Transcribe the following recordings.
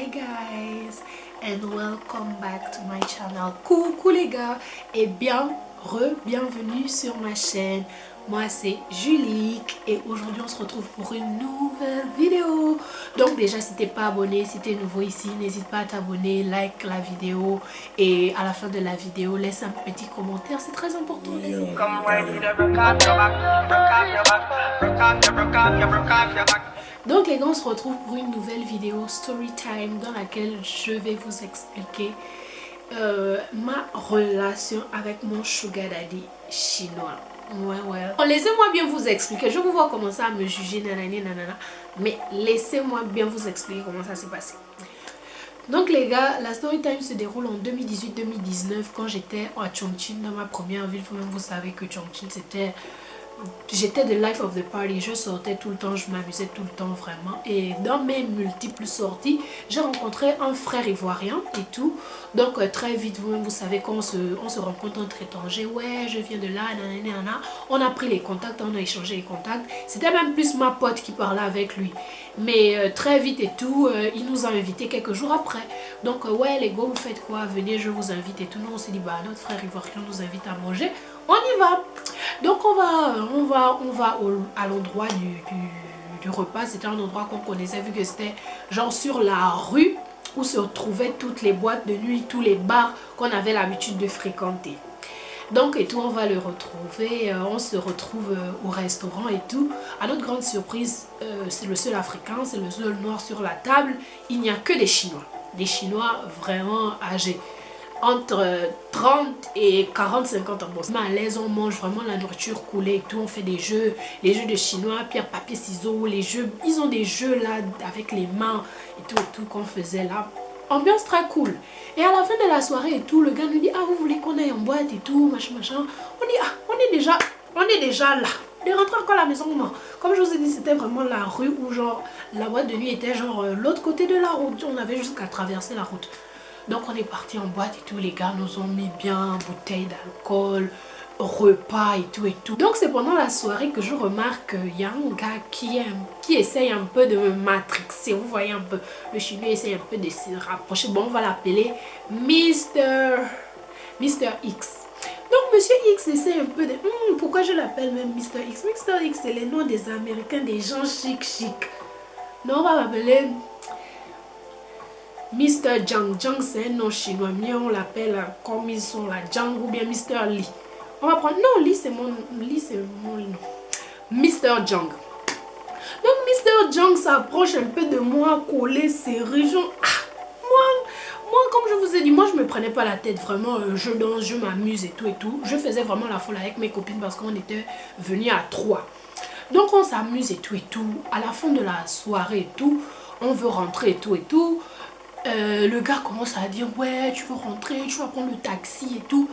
Hi guys and welcome back to my channel. Coucou les gars et bienvenue sur ma chaîne. Moi c'est Julique et aujourd'hui on se retrouve pour une nouvelle vidéo. Donc déjà si t'es pas abonné, si t'es nouveau ici, n'hésite pas à t'abonner, like la vidéo et à la fin de la vidéo laisse un petit commentaire, c'est très important. Donc les gars, on se retrouve pour une nouvelle vidéo story time dans laquelle je vais vous expliquer ma relation avec mon sugar daddy chinois. Ouais. Laissez-moi bien vous expliquer. Je vous vois commencer à me juger, nanani, nanana. Mais laissez-moi bien vous expliquer comment ça s'est passé. Donc les gars, la story time se déroule en 2018-2019 quand j'étais à Chongqing, dans ma première ville. Vous savez que Chongqing c'était... J'étais the life of the party, je sortais tout le temps, je m'amusais tout le temps vraiment. Et dans mes multiples sorties, j'ai rencontré un frère ivoirien et tout. Donc très vite, vous savez qu'on se rencontre entre étrangers. Ouais, je viens de là, nanana. On a pris les contacts, on a échangé les contacts. C'était même plus ma pote qui parlait avec lui. Mais très vite et tout, il nous a invités quelques jours après. Donc ouais les gars, vous faites quoi? Venez, je vous invite et tout. Nous on s'est dit, bah notre frère ivoirien nous invite à manger. On y va. Donc on va à l'endroit du repas. C'était un endroit qu'on connaissait vu que c'était genre sur la rue où se trouvaient toutes les boîtes de nuit, tous les bars qu'on avait l'habitude de fréquenter. Donc et tout, on va le retrouver, on se retrouve au restaurant et tout. À notre grande surprise, c'est le seul africain, c'est le seul noir sur la table. Il n'y a que des Chinois vraiment âgés. Entre 30 et 40-50 ans. Bon, à l'aise, on mange vraiment la nourriture coulée et tout. On fait des jeux, les jeux de chinois, pierre, papier, ciseaux, les jeux. Ils ont des jeux là avec les mains et tout qu'on faisait là. Ambiance très cool. Et à la fin de la soirée et tout, le gars nous dit, ah vous voulez qu'on aille en boîte et tout, machin. On dit, ah on est déjà là. De rentrer encore à la maison, non. Comme je vous ai dit, c'était vraiment la rue où genre la boîte de nuit était genre l'autre côté de la route. On avait juste qu'à traverser la route. Donc on est parti en boîte et tout, les gars nous ont mis bien bouteille d'alcool, repas et tout. Donc c'est pendant la soirée que je remarque qu'il y a un gars qui essaye un peu de me matrixer. Vous voyez un peu, le chinois essaye un peu de se rapprocher. Bon, on va l'appeler Mr. X. Donc Monsieur X essaie un peu de... pourquoi je l'appelle même Mr. X? Mr. X c'est les noms des Américains, des gens chic. Non, on va l'appeler... Mr. Zhang. Zhang c'est un nom chinois, mais on l'appelle comme ils sont là, Zhang ou bien Mr. Li. On va prendre, non, Li c'est mon nom. Mr. Zhang. Donc Mr. Zhang s'approche un peu de moi, collé, serré, genre, moi comme je vous ai dit, moi je me prenais pas la tête, vraiment, je danse, je m'amuse et tout. Je faisais vraiment la folle avec mes copines parce qu'on était venus à 3. Donc on s'amuse et tout. À la fin de la soirée et tout, on veut rentrer et tout. Le gars commence à dire, ouais, tu veux rentrer, tu vas prendre le taxi et tout,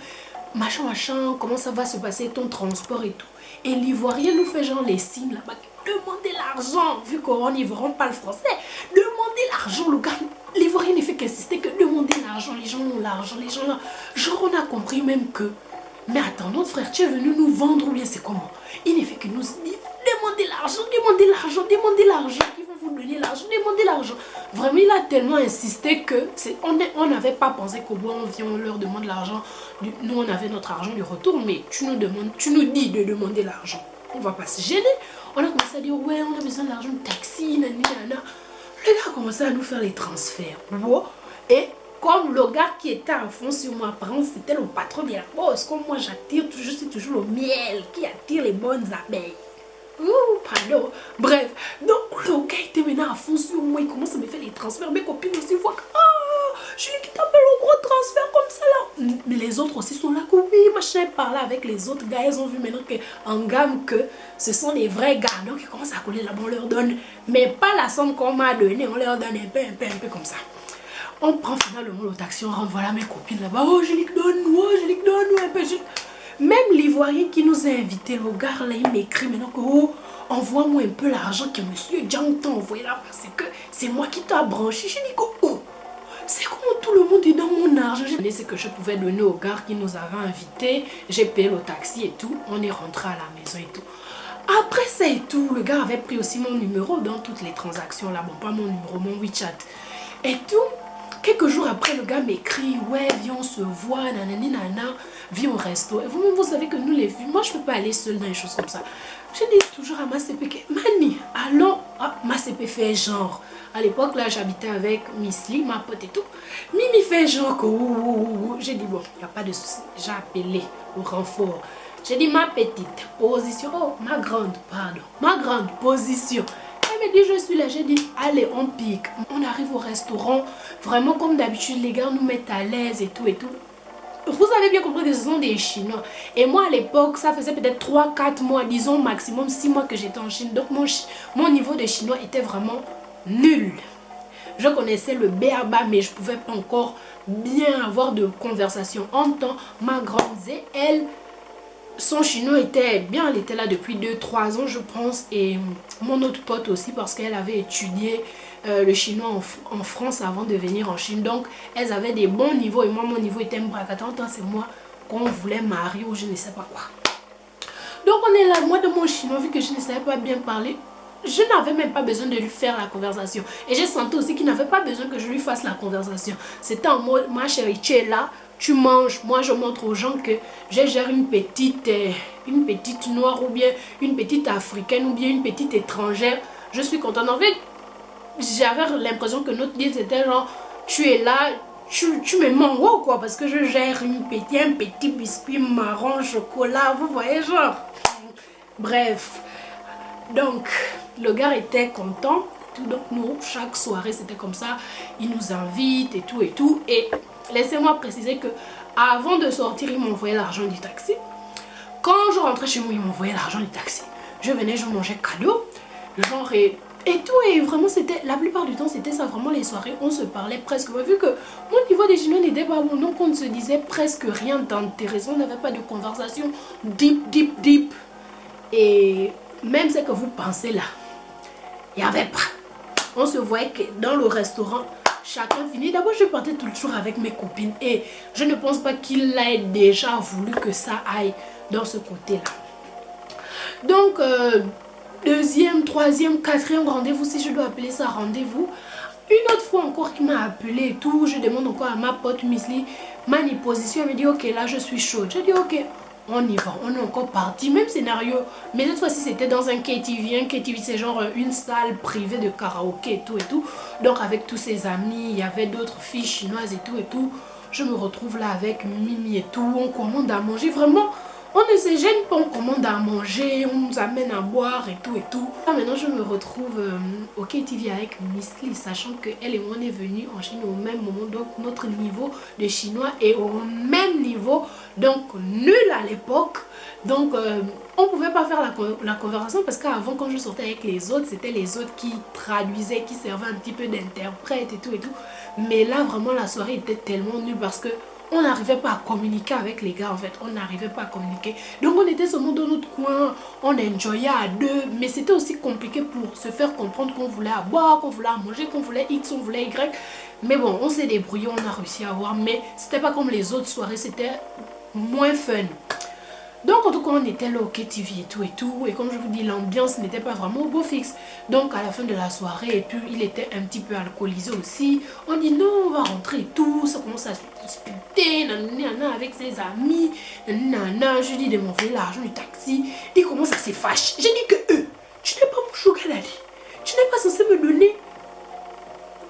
machin, comment ça va se passer ton transport et tout. Et l'ivoirien nous fait genre les signes là-bas, demandez l'argent, vu qu'on n'y verra pas le français, demandez l'argent, le gars, l'ivoirien ne fait qu'insister que demander l'argent, les gens ont l'argent, les gens là, genre on a compris même que, mais attends, notre frère, tu es venu nous vendre ou bien c'est comment? Il ne fait que nous dire, demandez l'argent, ils vont vous donner l'argent, demandez l'argent. Vraiment, il a tellement insisté que on n'avait pas pensé qu'au bout on vient, on leur demande l'argent. Nous, on avait notre argent du retour, mais tu nous dis de demander l'argent. On va pas se gêner. On a commencé à dire, ouais, on a besoin d'argent de taxi, nanana. Le gars a commencé à nous faire les transferts. Et comme le gars qui était à fond sur moi, par exemple, c'était le patron de la bosse. Comme moi, je suis toujours le miel qui attire les bonnes abeilles. Pardon. Bref, donc le gars était maintenant à fond sur moi, il commence à me faire les transferts. Mes copines aussi voient que Julie qui t'appelle au gros transfert comme ça là. Mais les autres aussi sont là que oui, machin, parler avec les autres gars. Ils ont vu maintenant en gamme que ce sont des vrais gars. Donc ils commencent à coller là-bas, on leur donne, mais pas la somme qu'on m'a donnée, on leur donne un peu comme ça. On prend finalement le taxi, on renvoie là mes copines là-bas. Oh Julie donne, un peu. Même l'ivoirien qui nous a invités, le gars là, il m'écrit maintenant que envoie-moi un peu l'argent que monsieur Zhang t'a envoyé là parce que c'est moi qui t'a branché. Je dis que c'est comment tout le monde est dans mon argent. J'ai donné ce que je pouvais donner au gars qui nous avait invités. J'ai payé le taxi et tout. On est rentré à la maison et tout. Après ça et tout, le gars avait pris aussi mon numéro dans toutes les transactions là. Bon, pas mon numéro, mon WeChat. Et tout. Quelques jours après, le gars m'écrit, ouais, viens, on se voit, nanani, nana, viens au resto. Et vous-même, vous savez que nous, les filles, moi, je peux pas aller seule dans les choses comme ça. Je dis toujours à ma CP que, Mani, allons, ah, ma CP fait genre. À l'époque, là, j'habitais avec Miss Lee, ma pote et tout. Mimi fait genre que, j'ai dit, bon, il n'y a pas de souci. J'ai appelé au renfort. J'ai dit, ma petite position, oh, ma grande, pardon, ma grande position. Elle me dit, je suis là. J'ai dit, allez, on pique. On arrive au restaurant. Vraiment, comme d'habitude, les gars nous mettent à l'aise et tout et tout. Vous avez bien compris que ce sont des Chinois. Et moi, à l'époque, ça faisait peut-être 3-4 mois, disons maximum 6 mois que j'étais en Chine. Donc, mon niveau de chinois était vraiment nul. Je connaissais le b.a.-ba, mais je ne pouvais pas encore bien avoir de conversation. En temps, ma grande Zé, elle, son chinois était bien, elle était là depuis 2-3 ans je pense, et mon autre pote aussi parce qu'elle avait étudié le chinois en France avant de venir en Chine, donc elles avaient des bons niveaux et moi mon niveau était un bracatant, c'est moi qu'on voulait marier ou je ne sais pas quoi. Donc on est là, moi de mon chinois, vu que je ne savais pas bien parler, je n'avais même pas besoin de lui faire la conversation. Et j'ai senti aussi qu'il n'avait pas besoin que je lui fasse la conversation. C'était en mode, ma chérie, tu es là, tu manges. Moi, je montre aux gens que je gère une petite noire ou bien une petite africaine ou bien une petite étrangère. Je suis contente. En fait, j'avais l'impression que notre deal c'était genre, tu es là, tu me manges quoi, parce que je gère un petit biscuit marron chocolat, vous voyez genre. Bref. Donc, le gars était content. Donc, nous, chaque soirée, c'était comme ça. Il nous invite et tout et tout. Et laissez-moi préciser que avant de sortir, il m'envoyait l'argent du taxi. Quand je rentrais chez moi, il m'envoyait l'argent du taxi. Je venais, je mangeais cadeau. Genre, et tout. Et vraiment, c'était, la plupart du temps, c'était ça. Vraiment, les soirées, on se parlait presque. Vu que mon niveau des Chinois n'était pas bon, donc on ne se disait presque rien d'intéressant. On n'avait pas de conversation deep. Et même ce que vous pensez là, il n'y avait pas. On se voyait que dans le restaurant, chacun finit. D'abord, je partais toujours avec mes copines et je ne pense pas qu'il ait déjà voulu que ça aille dans ce côté-là. Donc, deuxième, troisième, quatrième rendez-vous, si je dois appeler ça rendez-vous. Une autre fois encore qui m'a appelé et tout, je demande encore à ma pote Miss Lee, Mani position, elle me dit ok, là je suis chaude. Je dis ok. On y va, on est encore parti, même scénario, mais cette fois-ci c'était dans un KTV. Un KTV c'est genre une salle privée de karaoké et tout. Donc avec tous ses amis, il y avait d'autres filles chinoises et tout. Je me retrouve là avec Mimi et tout, on commande à manger, vraiment, on ne se gêne pas, on commande à manger, on nous amène à boire et tout. Là, maintenant je me retrouve au KTV avec Miss Lee, sachant qu'elle et moi on est venus en Chine au même moment, donc notre niveau de chinois est au même niveau, donc nul à l'époque. Donc on pouvait pas faire la conversation parce qu'avant quand je sortais avec les autres, c'était les autres qui traduisaient, qui servaient un petit peu d'interprète et tout. Mais là vraiment la soirée était tellement nulle parce que on n'arrivait pas à communiquer avec les gars en fait, on n'arrivait pas à communiquer. Donc on était seulement dans notre coin, on enjoyait à deux, mais c'était aussi compliqué pour se faire comprendre qu'on voulait à boire, qu'on voulait à manger, qu'on voulait X, on voulait Y. Mais bon, on s'est débrouillé, on a réussi à avoir, mais c'était pas comme les autres soirées, c'était moins fun. Donc en tout cas on était là au KTV et tout. Et comme je vous dis, l'ambiance n'était pas vraiment au beau fixe. Donc à la fin de la soirée et tout, il était un petit peu alcoolisé aussi. On dit non, on va rentrer et tout. Ça commence à se disputer nanana, avec ses amis. Nanana, je lui dis de m'envoyer l'argent du taxi. Il commence à se fâcher. J'ai dit que tu n'es pas mon sugar daddy. Tu n'es pas censé me donner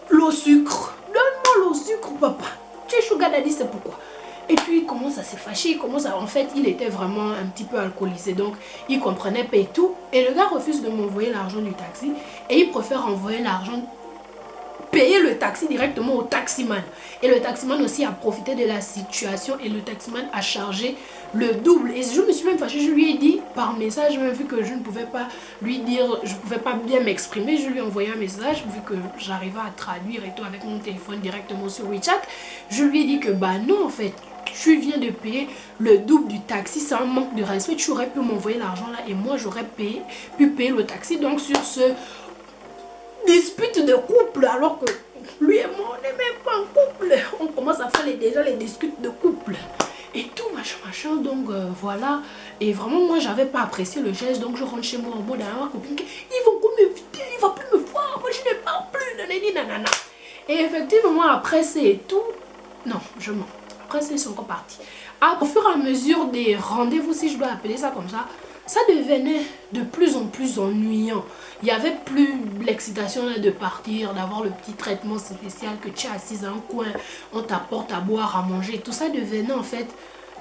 l'eau sucre. Donne-moi l'eau sucre papa. Tu es sugar daddy, c'est pourquoi. Et puis il commence à se fâcher, en fait il était vraiment un petit peu alcoolisé, donc il comprenait pas et tout. Et le gars refuse de m'envoyer l'argent du taxi et il préfère envoyer l'argent, payer le taxi directement au taximan. Et le taximan aussi a profité de la situation et le taximan a chargé le double. Et je me suis même fâchée, je lui ai dit par message, même vu que je ne pouvais pas lui dire, je ne pouvais pas bien m'exprimer, je lui ai envoyé un message, vu que j'arrivais à traduire et tout avec mon téléphone directement sur WeChat. Je lui ai dit que bah non en fait, tu viens de payer le double du taxi, c'est un manque de respect, tu aurais pu m'envoyer l'argent là et moi j'aurais pu payer le taxi. Donc sur ce dispute de couple, alors que lui et moi on n'est même pas en couple, on commence à faire déjà les disputes de couple et tout machin, donc voilà. Et vraiment moi j'avais pas apprécié le geste, donc je rentre chez moi en mode à ma copine, ils vont m'inviter, il va plus me voir, moi je ne parle plus, nanana. Et effectivement, après c'est tout. Non, je mens. Après c'est, ils sont encore partis. Au fur et à mesure des rendez-vous, si je dois appeler ça comme ça devenait de plus en plus ennuyant. Il n'y avait plus l'excitation de partir, d'avoir le petit traitement spécial que tu es assise à un coin, on t'apporte à boire, à manger. Tout ça devenait en fait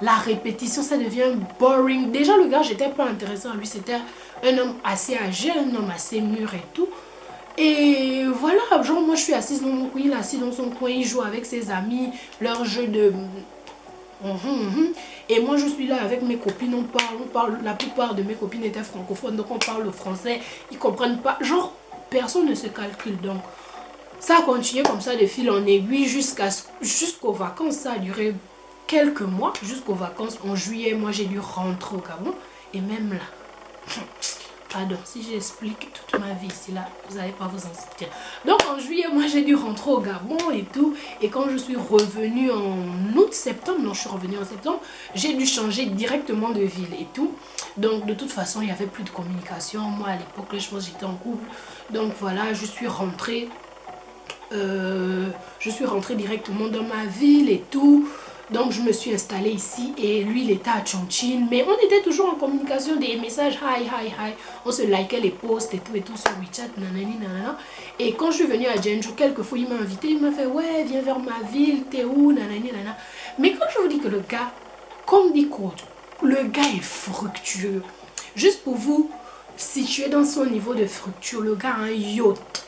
la répétition, ça devient boring. Déjà le gars, j'étais pas intéressant à lui, c'était un homme assez âgé, un homme assez mûr et tout. Et voilà, genre moi je suis assise dans mon coin, il est assis dans son coin, il joue avec ses amis, leur jeu de... Et moi je suis là avec mes copines, on parle, la plupart de mes copines étaient francophones, donc on parle le français, ils comprennent pas, genre personne ne se calcule. Donc ça a continué comme ça de fil en aiguille jusqu'aux vacances, ça a duré quelques mois, jusqu'aux vacances. En juillet, moi j'ai dû rentrer au Gabon, et même là... Pardon, si j'explique toute ma vie ici, là, vous n'allez pas vous en sortir. Donc en juillet, moi j'ai dû rentrer au Gabon et tout. Et quand je suis revenue en septembre, non, je suis revenue en septembre, j'ai dû changer directement de ville et tout. Donc de toute façon, il n'y avait plus de communication. Moi à l'époque, je pense que j'étais en couple. Donc voilà, je suis rentrée directement dans ma ville et tout. Donc je me suis installée ici et lui il était à Chongqing, mais on était toujours en communication, des messages hi hi hi, on se likait les posts et tout sur WeChat, nanani nanana. Et quand je suis venue à Jeonju, quelquefois il m'a invité, il m'a fait ouais viens vers ma ville, t'es où, nanani nanana. Mais quand je vous dis que le gars, comme dit coach, le gars est fructueux. Juste pour vous situer dans son niveau de fructueux, le gars a un yacht.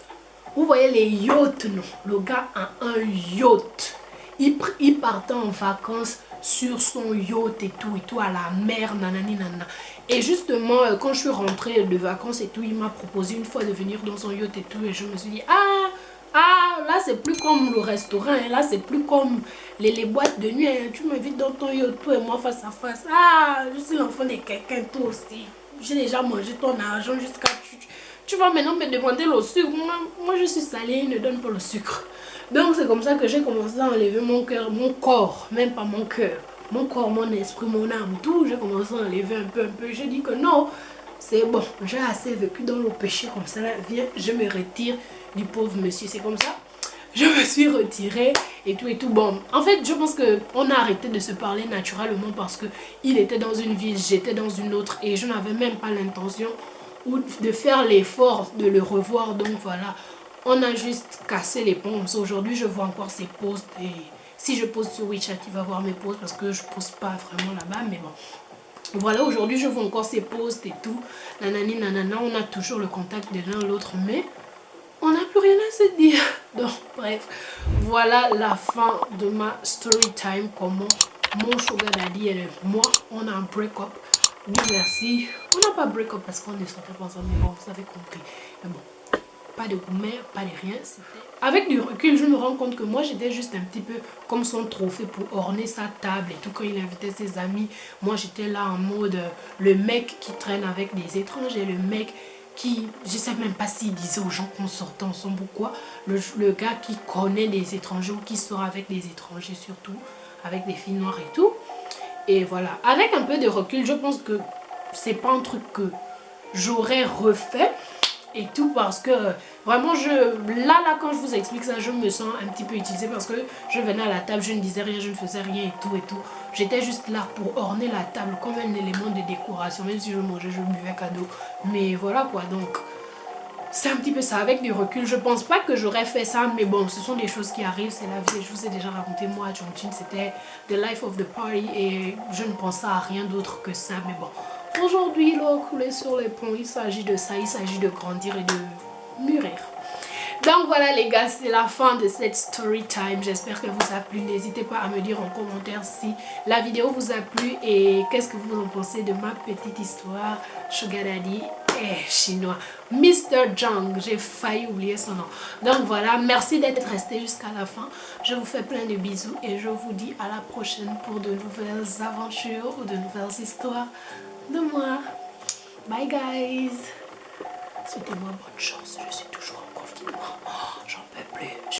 Vous voyez les yachts, non? Le gars a un yacht. Il partait en vacances sur son yacht et tout à la mer, nanani nanana. Et justement, quand je suis rentrée de vacances et tout, il m'a proposé une fois de venir dans son yacht et tout. Et je me suis dit, là c'est plus comme le restaurant, hein, là c'est plus comme les boîtes de nuit. Hein, tu m'invites dans ton yacht, toi et moi face à face. Je suis l'enfant de quelqu'un, toi aussi. J'ai déjà mangé ton argent jusqu'à... Tu vas maintenant me demander le sucre. Moi je suis salée, il ne donne pas le sucre. Donc c'est comme ça que j'ai commencé à enlever mon cœur, mon corps, même pas mon cœur. Mon corps, mon esprit, mon âme, tout. J'ai commencé à enlever un peu. J'ai dit que non, c'est bon. J'ai assez vécu dans le péché comme ça. Là, viens, je me retire du pauvre monsieur. C'est comme ça. Je me suis retirée et tout. Bon, en fait, je pense qu'on a arrêté de se parler naturellement parce que il était dans une ville, j'étais dans une autre. Et je n'avais même pas l'intention ou de faire l'effort de le revoir. Donc voilà, on a juste cassé les ponts. Aujourd'hui, je vois encore ses posts. Et si je poste sur WeChat, il va voir mes posts parce que je poste pas vraiment là-bas. Mais bon, voilà, aujourd'hui, je vois encore ses posts et tout. Nanani, nanana, on a toujours le contact de l'un l'autre. Mais on n'a plus rien à se dire. Donc, bref, voilà la fin de ma story time. Comment mon sugar daddy et moi, on a un break-up. Dieu merci. On n'a pas break-up parce qu'on ne sortait pas ensemble, mais bon, vous avez compris. Mais bon, pas de gourmet, pas de rien. Avec du recul, je me rends compte que moi, j'étais juste un petit peu comme son trophée pour orner sa table et tout. Quand il invitait ses amis, moi, j'étais là en mode le mec qui traîne avec des étrangers, le mec qui, je sais même pas s'il disait aux gens qu'on sortait ensemble ou quoi. Le gars qui connaît des étrangers ou qui sort avec des étrangers surtout, avec des filles noires et tout. Et voilà, avec un peu de recul, je pense que c'est pas un truc que j'aurais refait et tout parce que vraiment là quand je vous explique ça, je me sens un petit peu utilisée parce que je venais à la table, je ne disais rien, je ne faisais rien et tout. J'étais juste là pour orner la table comme un élément de décoration, même si je mangeais, je buvais cadeau. Mais voilà quoi, donc c'est un petit peu ça. Avec du recul, je pense pas que j'aurais fait ça, mais bon, ce sont des choses qui arrivent, c'est la vie. Je vous ai déjà raconté, moi à Chongqing, c'était the life of the party et je ne pensais à rien d'autre que ça. Mais bon, aujourd'hui, l'eau coulée sur les ponts, il s'agit de ça, il s'agit de grandir et de mûrir. Donc voilà les gars, c'est la fin de cette story time. J'espère que vous a plu. N'hésitez pas à me dire en commentaire si la vidéo vous a plu et qu'est-ce que vous en pensez de ma petite histoire Sugar Daddy chinois. Mr. Zhang, j'ai failli oublier son nom. Donc voilà, merci d'être resté jusqu'à la fin. Je vous fais plein de bisous et je vous dis à la prochaine pour de nouvelles aventures ou de nouvelles histoires de moi. Bye guys. Souhaitez-moi bonne chance, je suis toujours en confinement. J'en peux plus.